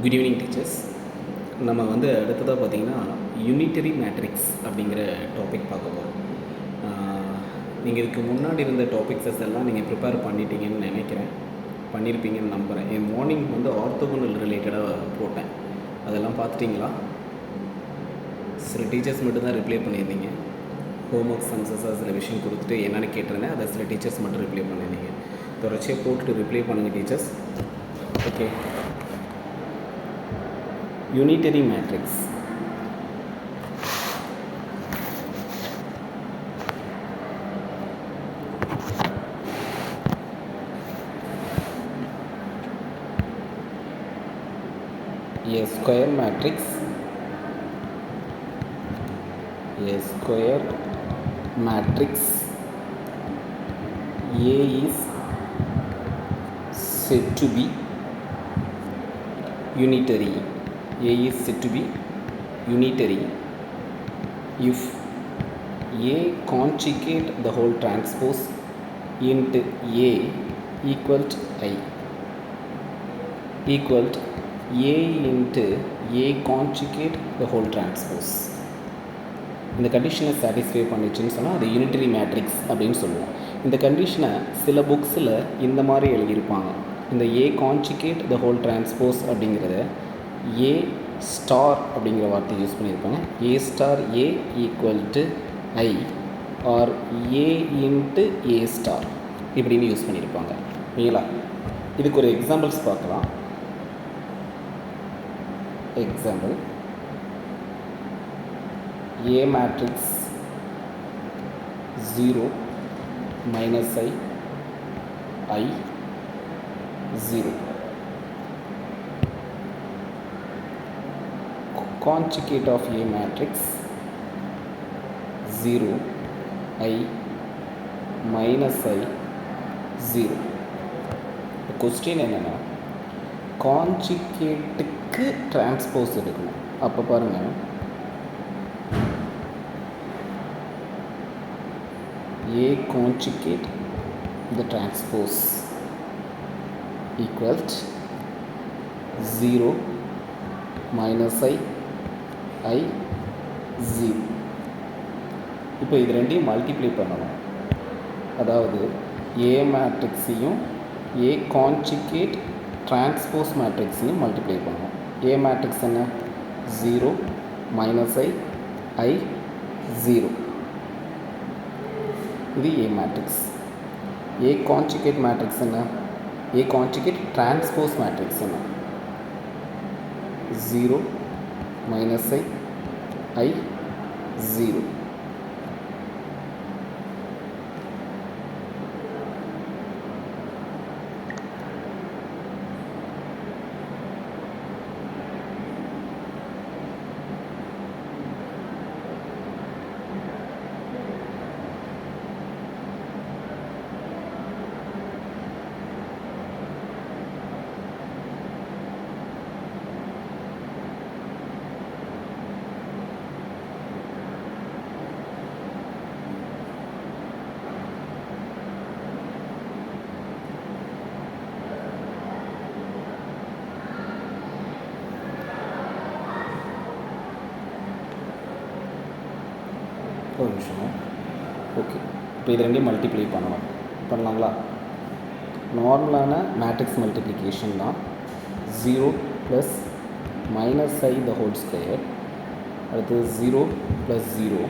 Good evening teachers. நம்ம அடுத்ததாக பார்த்திங்கன்னா யூனிட்டரி மேட்ரிக்ஸ் அப்படிங்கிற டாபிக் பார்க்க போகிறோம். நீங்கள் இதுக்கு முன்னாடி இருந்த டாபிக்ஸஸ் எல்லாம் நீங்கள் ப்ரிப்பேர் பண்ணிட்டீங்கன்னு நினைக்கிறேன், பண்ணியிருப்பீங்கன்னு நம்புகிறேன். என் மார்னிங் ஆர்த்தோகனல் ரிலேட்டடாக போட்டேன், அதெல்லாம் பார்த்துட்டிங்களா? சில டீச்சர்ஸ் மட்டும்தான் ரிப்ளை பண்ணியிருந்தீங்க. ஹோம்ஒர்க் சம்ஸஸாக சில விஷயம் கொடுத்துட்டு என்னென்னு கேட்டிருந்தேன், அதை சில டீச்சர்ஸ் மட்டும் ரிப்ளை பண்ணியிருந்தீங்க. தொடர்ச்சியாக போட்டுட்டு ரிப்ளை பண்ணுங்கள் teachers. Okay, unitary matrix. A square matrix, A is said to be unitary. A is said to be unitary if A conjugate the whole transpose into A equal to I equal to A into A conjugate the whole transpose. இந்த கண்டிஷனை satisfy பண்ணிச்சுன்னு சொன்னால் அது unitary matrix அப்படின்னு சொல்லுவோம். இந்த கண்டிஷனை சில புக்ஸில் இந்த மாதிரி எழுதியிருப்பாங்க. இந்த A conjugate the whole transpose அப்படிங்கிறத ஏ ஸ்டார் அப்படிங்கிற வார்த்தை யூஸ் பண்ணியிருப்பாங்க. A star A equal to I R A into A star இப்படின்னு யூஸ் பண்ணியிருப்பாங்க. இல்லைங்களா? இதுக்கு ஒரு எக்ஸாம்பிள்ஸ் பார்க்கலாம். Example, A matrix 0 minus I 0. Conjugate of A matrix 0 I minus I 0. Question என்னென்னா, கான்ஜுகேட்டுக்கு டிரான்ஸ்போஸ் எடுக்கணும். அப்போ பாருங்கள், A conjugate the transpose equals 0 minus I 0. இப்போ இது ரெண்டையும் மல்டிப்ளை பண்ணணும். அதாவது A மேட்ரிக்ஸையும் A கான்ஜுகேட் டிரான்ஸ்போஸ் மேட்ரிக்ஸையும் மல்டிப்ளை பண்ணணும். A மேட்ரிக்ஸ் என்ன? 0 minus I 0. இது A matrix. A conjugate matrix என்ன? A கான்ஜுகேட் டிரான்ஸ்போஸ் மேட்ரிக்ஸ் என்ன? 0 minus I 0. ஒரு நிமிஷம். ஓகே, இப்போ இது ரெண்டையும் மல்டிப்ளை பண்ணலாங்களா? நார்மலான மேட்ரிக்ஸ் மல்டிப்ளிகேஷன் தான். 0 plus minus I the whole square, அடுத்து 0 plus 0,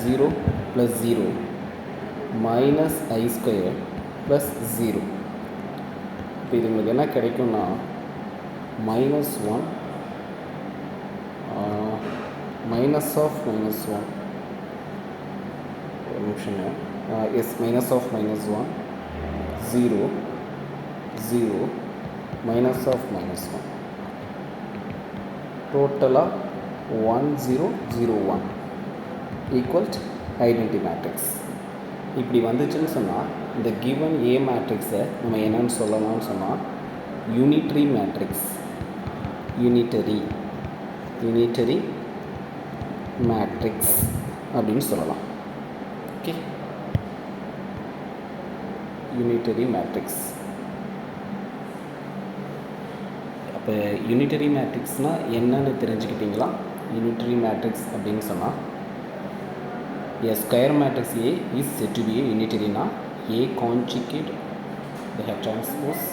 0 plus 0 minus I square plus 0. இப்போ இது உங்களுக்கு என்ன கிடைக்கும்னா -1 மைனஸ் ஆஃப் -1 எஸ் மைனஸ் ஆஃப் -1 0 0 மைனஸ் ஆஃப் -1 டோட்டலாக 1001 ஈக்குவல் ஐடென்டி மேட்ரிக்ஸ். இப்படி வந்துச்சுன்னு சொன்னால் இந்த கிவன் ஏ மேட்ரிக்ஸை நம்ம என்னன்னு சொல்லலாம்னு சொன்னால் யூனிட்டரி மேட்ரிக்ஸ், யூனிட்டரி மேட்ரிக்ஸ் அப்படின்னு சொல்லலாம். Okay, unitary matrix. இப்போ யூனிட்டரி மேட்ரிக்ஸ்னால் என்னன்னு தெரிஞ்சுக்கிட்டிங்களா? யூனிட்டரி மேட்ரிக்ஸ் அப்படின்னு சொன்னால் a square matrix A is said to be a unitary na A conjugate the head transpose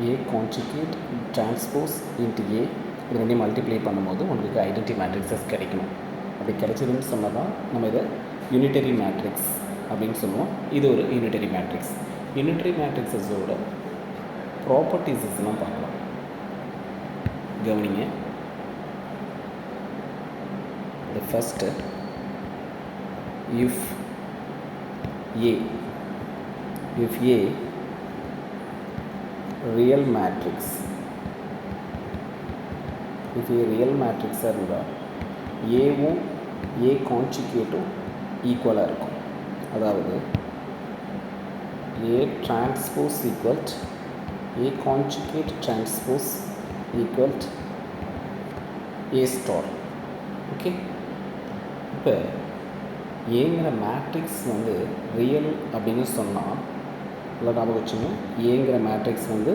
A conjugate transpose into A இது ரெண்டையும் multiply பண்ணும்போது உங்களுக்கு ஐடென்டி மேட்ரிக்ஸஸ் கிடைக்கணும். அப்படி கிடைச்சதுன்னு சொன்னால் தான் நம்ம இதை யூனிட்டரி மேட்ரிக்ஸ் அப்படின்னு சொல்லுவோம். இது ஒரு யூனிட்டரி மேட்ரிக்ஸ். யூனிட்டரி மேட்ரிக்ஸஸோட ப்ராப்பர்ட்டிஸஸ்லாம் பார்க்கலாம். கவனிங்க. The first, if A real matrix, if A real matrix இருந்தால் ஏவும் A கான்ஜுகேட்டும் ஈக்குவலாக இருக்கும். அதாவது A transpose equals A conjugate transpose equals A star. Okay, இப்போ ஏங்கிற மேட்ரிக்ஸ் வந்து ரியல் அப்படின்னு சொன்னால் இல்லை ஞாபகம் வச்சுங்க. ஏங்கிற மேட்ரிக்ஸ் வந்து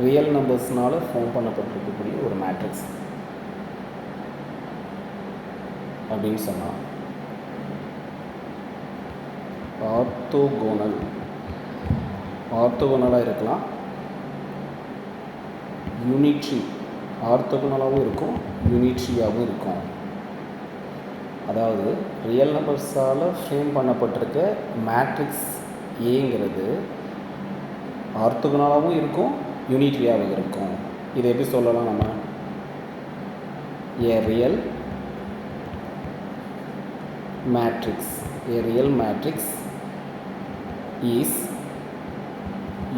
ரியல் நம்பர்ஸ்னால் ஃபார்ம் பண்ணப்பட்டிருக்கக்கூடிய ஒரு மேட்ரிக்ஸ் அப்படின்னு சொன்னால் ஆர்த்தோகோனலாக இருக்கலாம், யூனிட்ரி ஆர்த்தோகோனலாகவும் இருக்கும், யூனிட்ரியாகவும் இருக்கும். அதாவது ரியல் நம்பர்ஸால் ஃப்ரேம் பண்ணப்பட்டிருக்க மேட்ரிக்ஸ் ஏங்கிறது ஆர்த்தோகோனலாகவும் இருக்கும், யூனிட்ரியாகவும் இருக்கும். இதை எப்படி சொல்லலாம் நம்ம? A real matrix is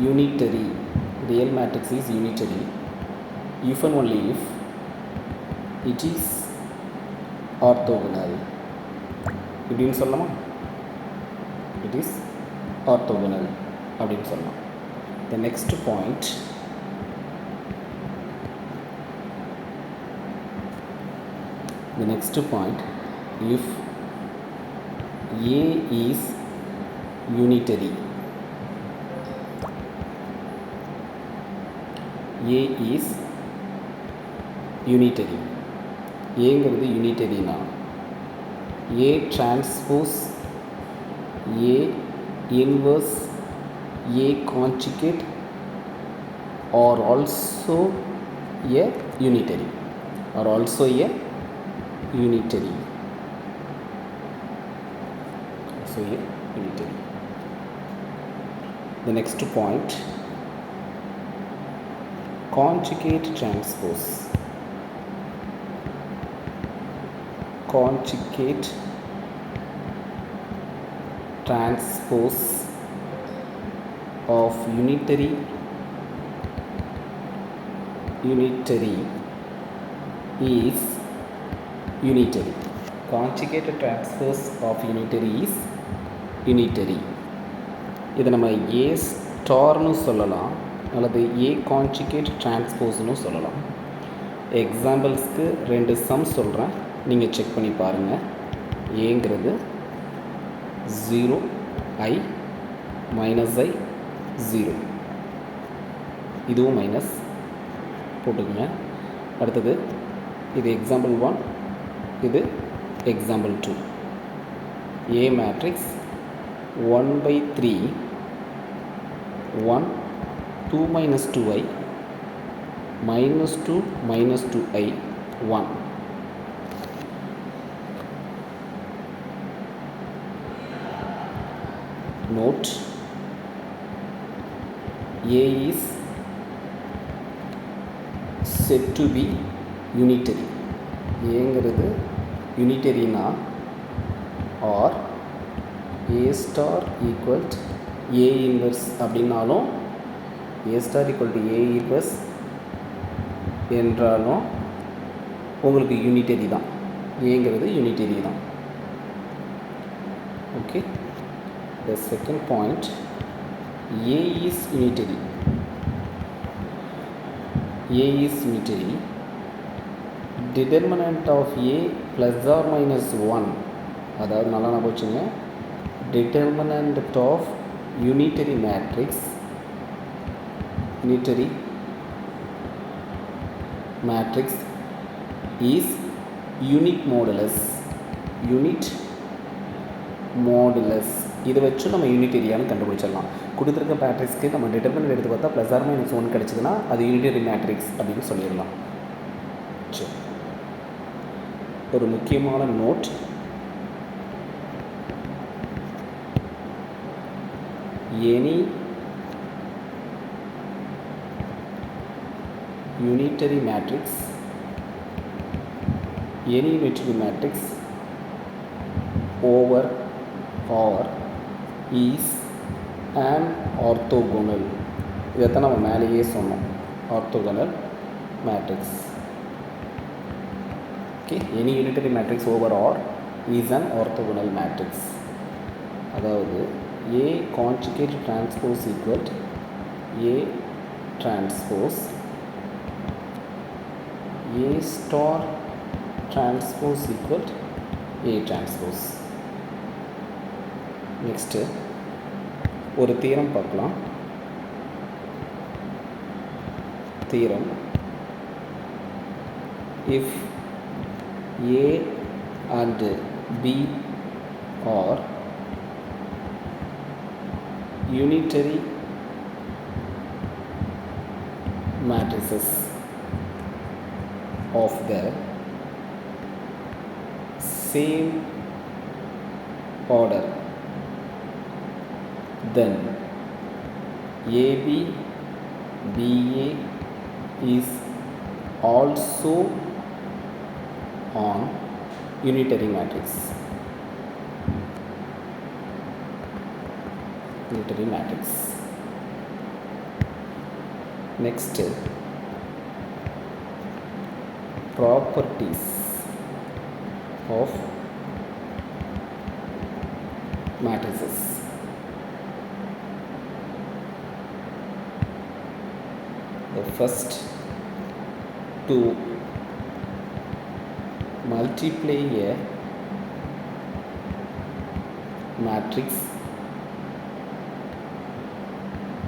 unitary. Real matrix is unitary if and only if it is orthogonal. இப்படின்னு சொல்லலாமா? It is orthogonal அப்படின்னு சொல்லலாம். The next point, if A is unitary, ஏங்கிறது யூனிட்டரினா A transpose A inverse A conjugate are also a unitary. The next point, conjugate transpose of unitary is unitary. Conjugate transpose of unitary is unitary. இதை நம்ம A ஸ்டார்னு சொல்லலாம் அல்லது A conjugate டிரான்ஸ்போஸ்னு சொல்லலாம். எக்ஸாம்பிள்ஸ்க்கு 2 some சொல்கிறேன், நீங்கள் check பண்ணி பாருங்கள். ஏங்கிறது 0 I மைனஸ் I 0, இதுவும் மைனஸ் போட்டுக்குங்க. அடுத்தது இது எக்ஸாம்பிள் 1, இது example 2. A matrix 1/3 1 2 minus 2i minus 2 minus 2i 1. Note, A is said to be unitary. ஏங்கிறது யூனிட்டரினா or A star equal A inverse அப்படின்னாலும் A star equal to A inverse என்றாலும் உங்களுக்கு unitary தான். ஏங்கிறது யூனிட்டரி தான். Okay, the second point, A is unitary. determinant of A plus or minus 1, அதாவது நல்லா நான் போச்சுங்க, determinant of unitary matrix is unit modulus. இதை வச்சு நம்ம யூனிட்டரியானு கண்டுபிடிச்சிடலாம். கொடுத்துருக்க மேட்ரிக்ஸ்க்கு நம்ம டிட்டர்மினன்ட் எடுத்து பார்த்தா ப்ளஸ் ஆர் மைனஸ் 1 கிடச்சிதுன்னா அது யூனிட்டரி மேட்ரிக்ஸ் அப்படின்னு சொல்லிடலாம். சரி, ஒரு முக்கியமான note, any unitary matrix over R is an orthogonal. இதைத்தான் நம்ம மேலேயே சொன்னோம், orthogonal matrix. Okay, any unitary matrix over R is an orthogonal matrix. அதாவது A conjugate transpose equal to A transpose, A star transpose equal to A transpose. Next ஒரு theorem பார்க்கலாம். Theorem, if A and B are unitary matrices of the same order, then AB BA is also on unitary matrix. Next, properties of matrices. The first, to multiply a matrix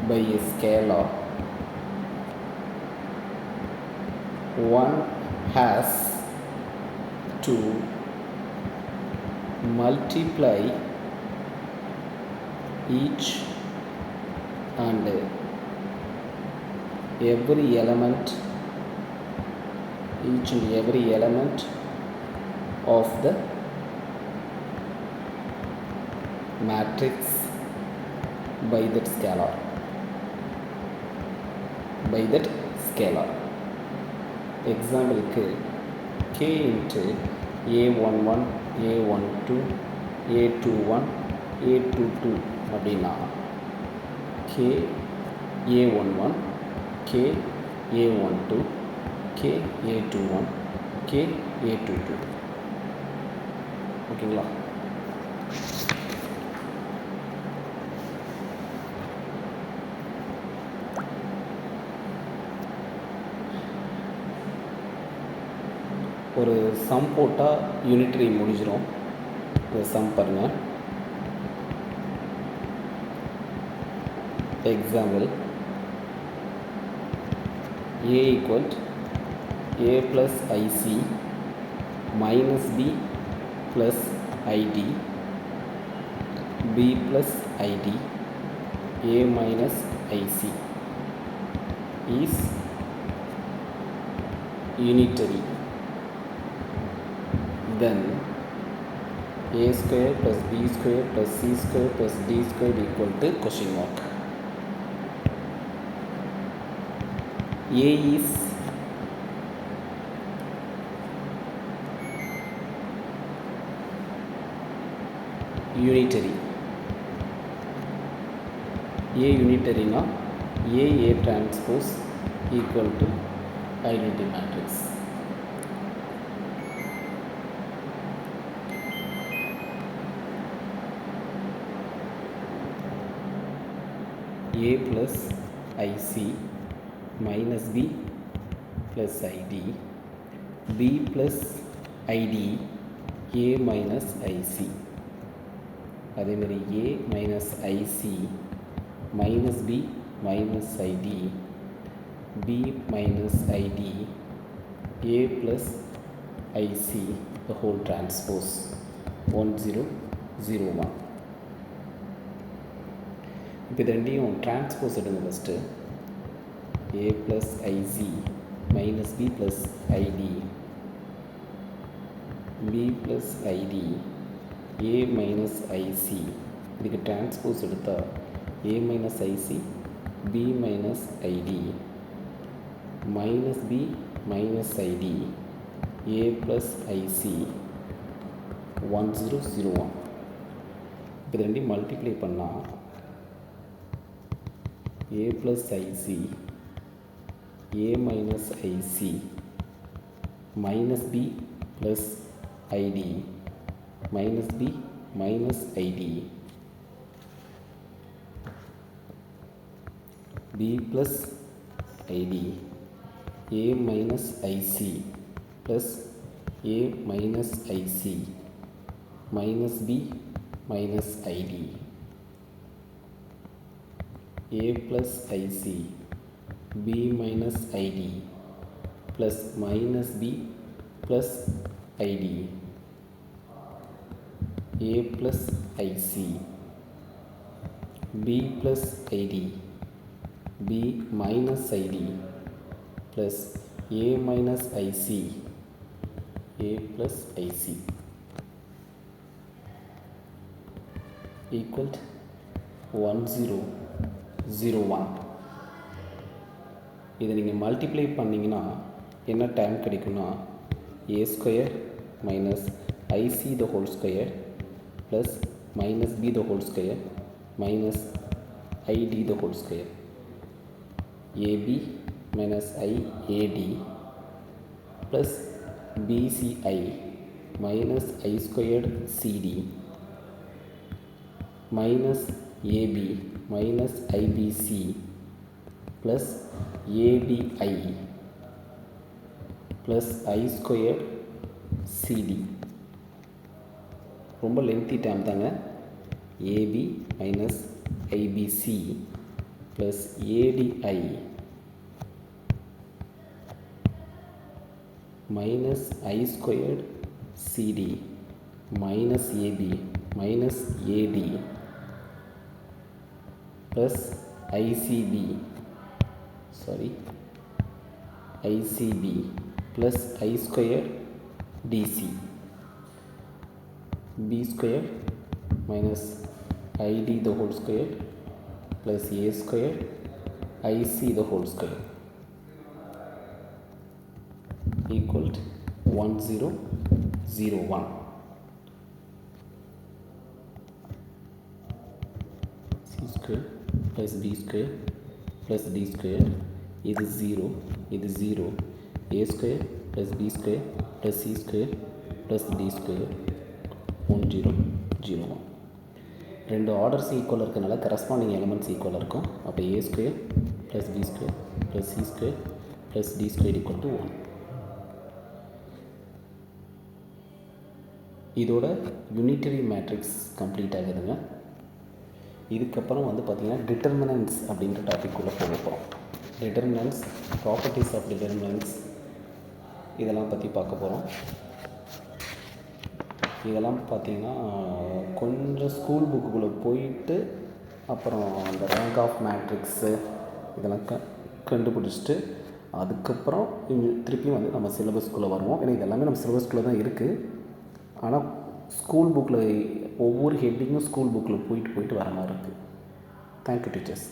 by a scalar, one has to multiply each and every element of the matrix by that scalar. எக்ஸாம்பிளுக்கு k into a11 a12 a21 a22 அப்படின்னா k a11 k a12 k a21 k a22. ஓகேங்களா? ஒரு some போட்டால் unitary முடிஞ்சிடும். இந்த some பாருங்கள். Example, a equal a plus ic minus b plus id, b plus id, a minus ic is unitary. Then a square plus b square plus c square plus d square equal to question mark. A is unitary. A unitary na A transpose equal to identity matrix. A plus IC minus B plus ID B plus ID A minus IC. அதேமாதிரி A minus IC minus B minus ID B minus ID A plus IC the whole transpose 1001. இப்போ இது ரெண்டையும் transpose எடுங்க first. A plus IC minus B plus ID B plus ID A minus IC. இதுக்கு transpose எடுத்தால் A minus IC B minus ID minus B minus ID A plus IC 1001. இப்போ இது ரெண்டையும் multiply பண்ணால் A plus IC A minus IC minus B plus ID minus B minus ID B plus ID A minus IC plus A minus IC minus B minus ID A plus IC B minus ID plus minus B plus ID A plus IC B plus ID B minus ID plus A minus IC A plus IC equal to 1001. இதை நீங்கள் multiply பண்ணிங்கன்னா என்ன time கிடைக்குன்னா A square minus IC the whole square plus minus B the whole square minus ID the whole square AB minus IAD plus BCI minus I squared CD minus AB minus IBC plus ABI plus I squared CD. ரொம்ப lengthy dam தாங்க. AB minus IBC plus ADI minus I squared CD minus AB minus AD plus ICB plus I squared DC B squared minus ID the whole squared plus A squared IC the whole square equal to 1001. C square plus B square plus D square இது 0 இது 0 A square plus B square plus C square plus D square 1001. ரெண்டு orders equal இருக்கனால corresponding elements equal இருக்கும். அப்போ A square plus B square plus C square plus D square equal to 1. இதோட unitary matrix complete ஆகுதுங்க. இதுக்கப்புறம் வந்து பார்த்திங்கன்னா determinants அப்படின்ற டாபிக் உள்ள போக போகிறோம். டிட்டர்மினன்ட்ஸ், ப்ராப்பர்ட்டிஸ் ஆஃப் டிட்டர்மினன்ட்ஸ் இதெல்லாம் பற்றி பார்க்க போகிறோம். இதெல்லாம் பார்த்திங்கன்னா கொஞ்சம் ஸ்கூல் புக்குக்குள்ளே போயிட்டு அப்புறம் அந்த ரேங்க் ஆஃப் மேட்ரிக்ஸு இதெல்லாம் கண்டுபிடிச்சிட்டு அதுக்கப்புறம் திருப்பியும் வந்து நம்ம சிலபஸ்க்குள்ளே வருவோம். ஏன்னா இதெல்லாமே நம்ம சிலபஸ்க்குள்ளே தான் இருக்குது. ஆனால் ஸ்கூல் புக்கில் ஒவ்வொரு ஹெட்டிங்கும் ஸ்கூல் புக்கில் போயிட்டு வர மாதிரி இருக்குது. Thank you teachers.